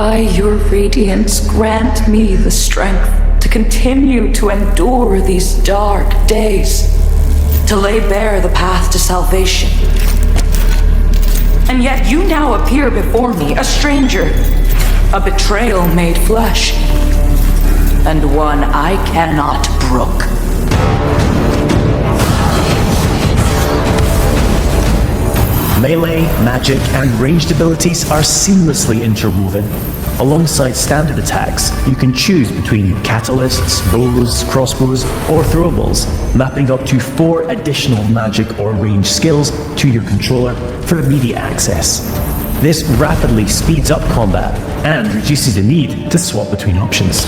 By your radiance, grant me the strength to continue to endure these dark days, to lay bare the path to salvation. And yet you now appear before me, a stranger, a betrayal made flesh, and one I cannot brook. Melee, magic, and ranged abilities are seamlessly interwoven. Alongside standard attacks, you can choose between catalysts, bows, crossbows, or throwables, mapping up to 4 additional magic or range skills to your controller for immediate access. This rapidly speeds up combat and reduces the need to swap between options.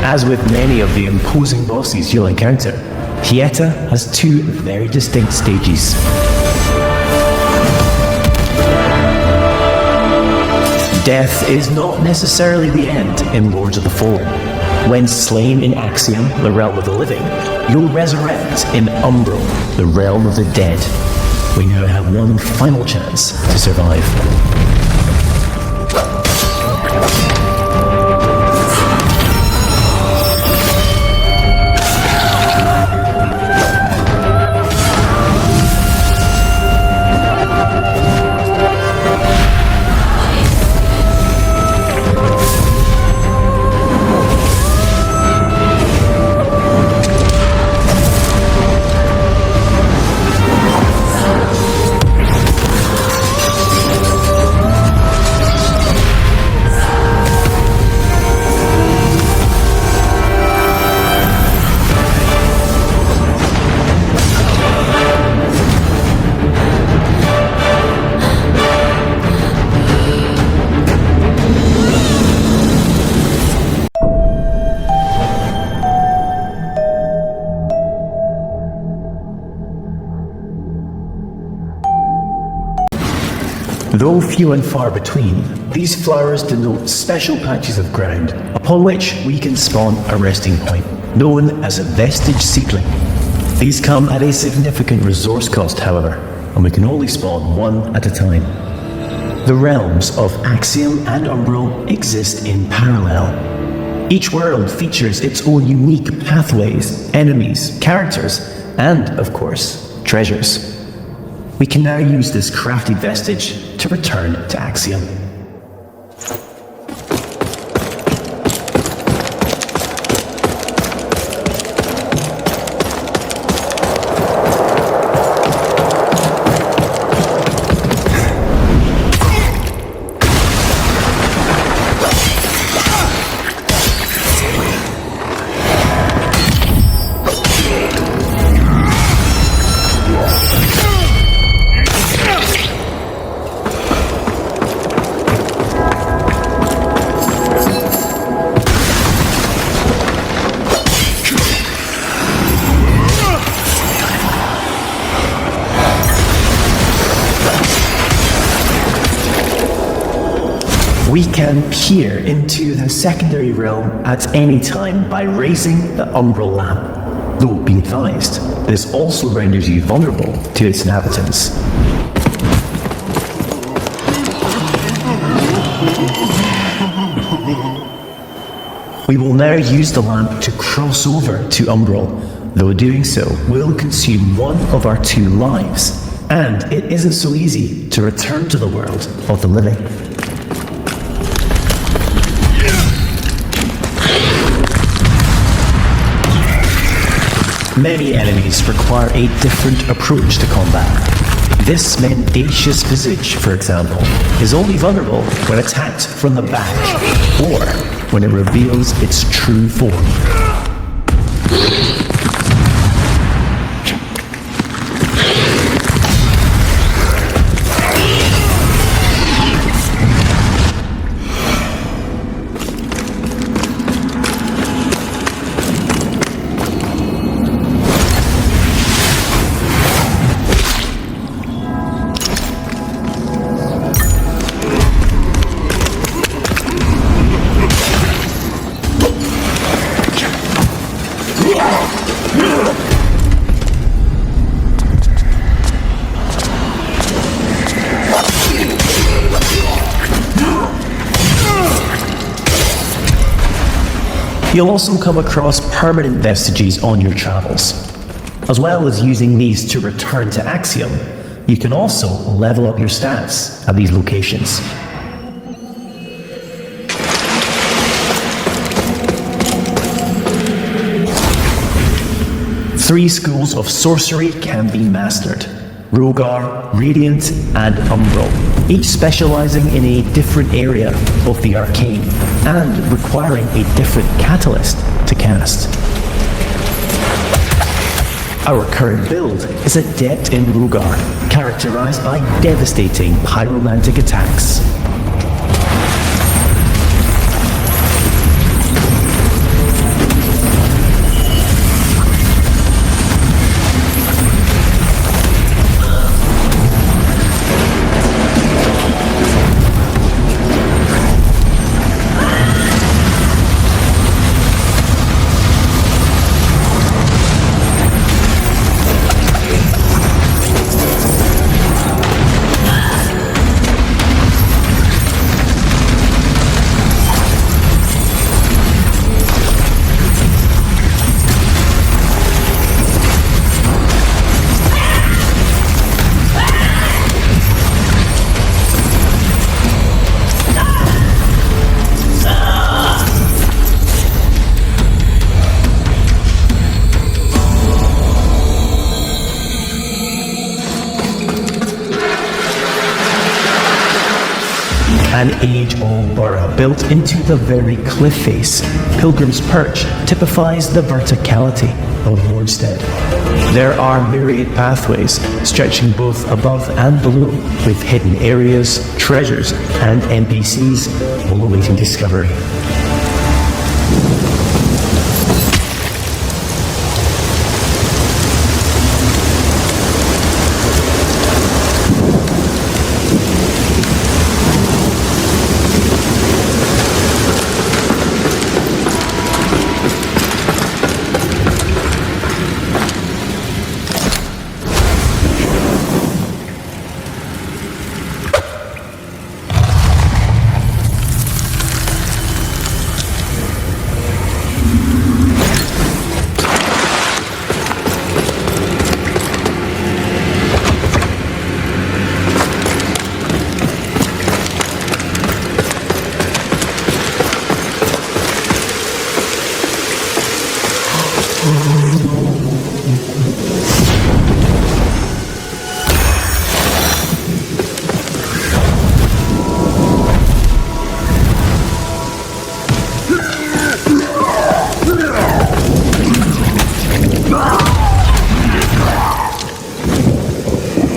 As with many of the imposing bosses you'll encounter, Hieta has 2 very distinct stages. Death is not necessarily the end in Lords of the Fallen. When slain in Axiom, the realm of the living, you'll resurrect in Umbral, the realm of the dead. We now have one final chance to survive. Though few and far between, these flowers denote special patches of ground upon which we can spawn a resting point, known as a vestige seedling. These come at a significant resource cost, however, and we can only spawn one at a time. The realms of Axiom and Umbral exist in parallel. Each world features its own unique pathways, enemies, characters, and, of course, treasures. We can now use this crafted vestige to return to Axiom. We can peer into the secondary realm at any time by raising the Umbral lamp. Though be advised, this also renders you vulnerable to its inhabitants. We will now use the lamp to cross over to Umbral, though doing so will consume one of our 2 lives, and it isn't so easy to return to the world of the living. Many enemies require a different approach to combat. This mendacious visage, for example, is only vulnerable when attacked from the back, or when it reveals its true form. You'll also come across permanent vestiges on your travels. As well as using these to return to Axiom, you can also level up your stats at these locations. Three schools of sorcery can be mastered: Rogar, Radiant, and Umbral, each specializing in a different area of the arcane and requiring a different catalyst to cast. Our current build is adept in Rogar, characterized by devastating pyromantic attacks. An age-old burrow built into the very cliff face, Pilgrim's Perch typifies the verticality of Wardstead. There are myriad pathways stretching both above and below, with hidden areas, treasures, and NPCs all awaiting discovery.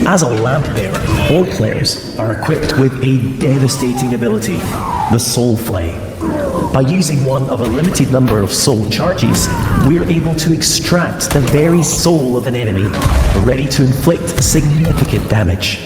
As a lamp bearer, all players are equipped with a devastating ability, the Soul Flay. By using one of a limited number of soul charges, we're able to extract the very soul of an enemy, ready to inflict significant damage.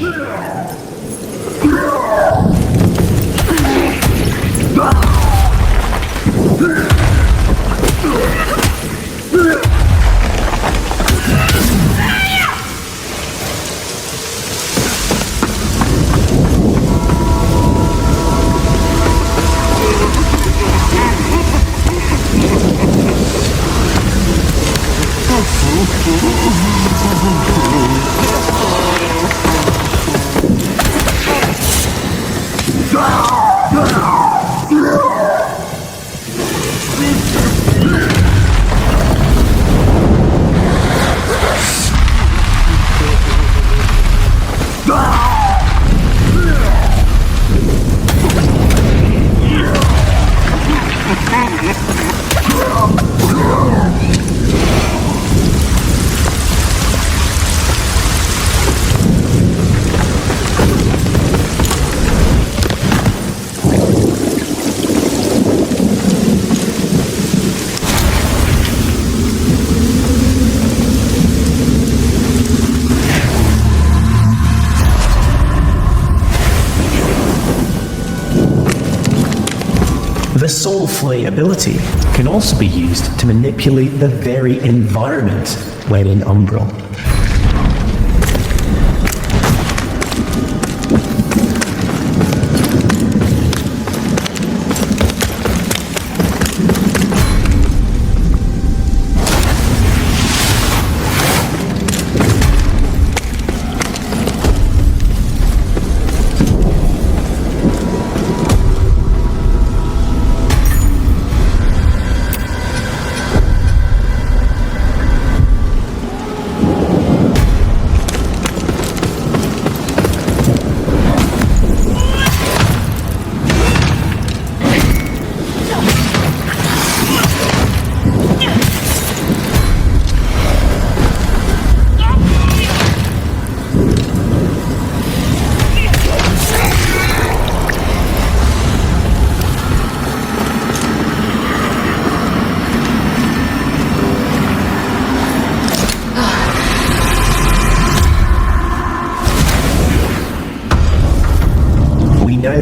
The Soul Flay ability can also be used to manipulate the very environment when in Umbral.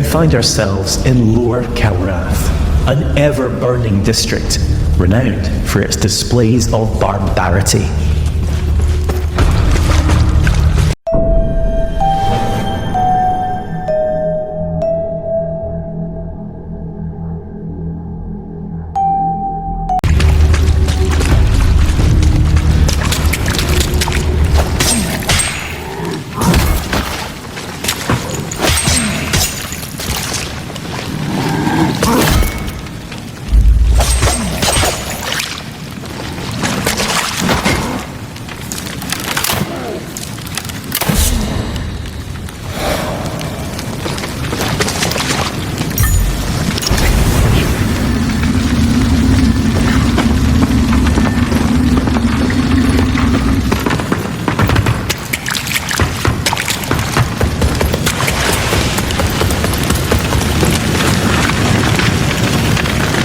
find ourselves in Lower Kalrath, an ever-burning district renowned for its displays of barbarity.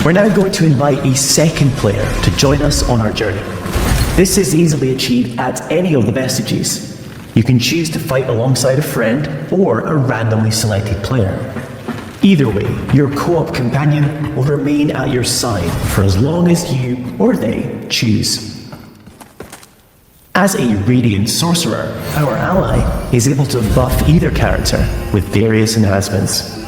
We're now going to invite a second player to join us on our journey. This is easily achieved at any of the vestiges. You can choose to fight alongside a friend or a randomly selected player. Either way, your co-op companion will remain at your side for as long as you or they choose. As a Radiant Sorcerer, our ally is able to buff either character with various enhancements.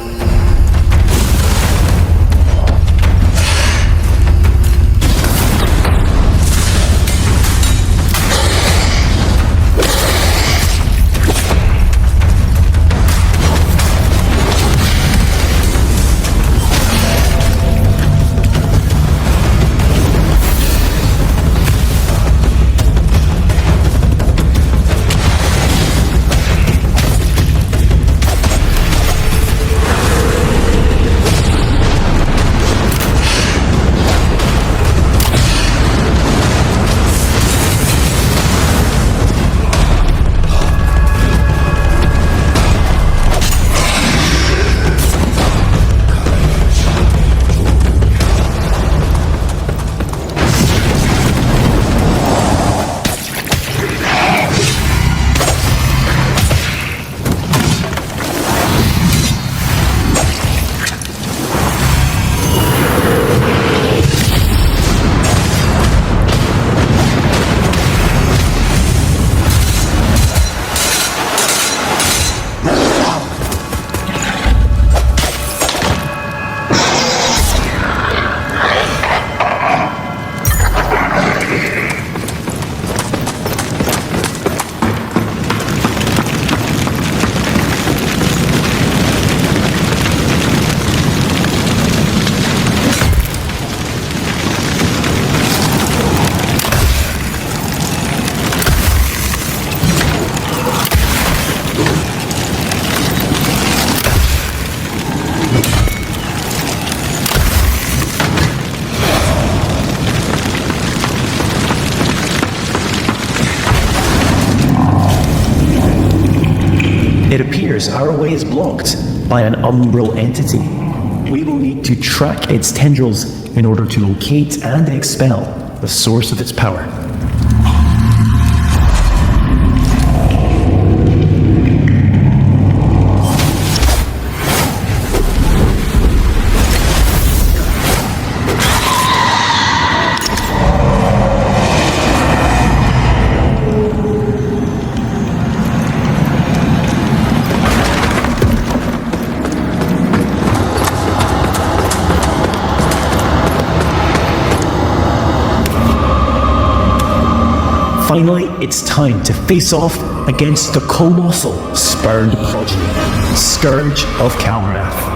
It appears our way is blocked by an umbral entity. We will need to track its tendrils in order to locate and expel the source of its power. Finally, it's time to face off against the colossal spurned progeny, Scourge of Kalrath.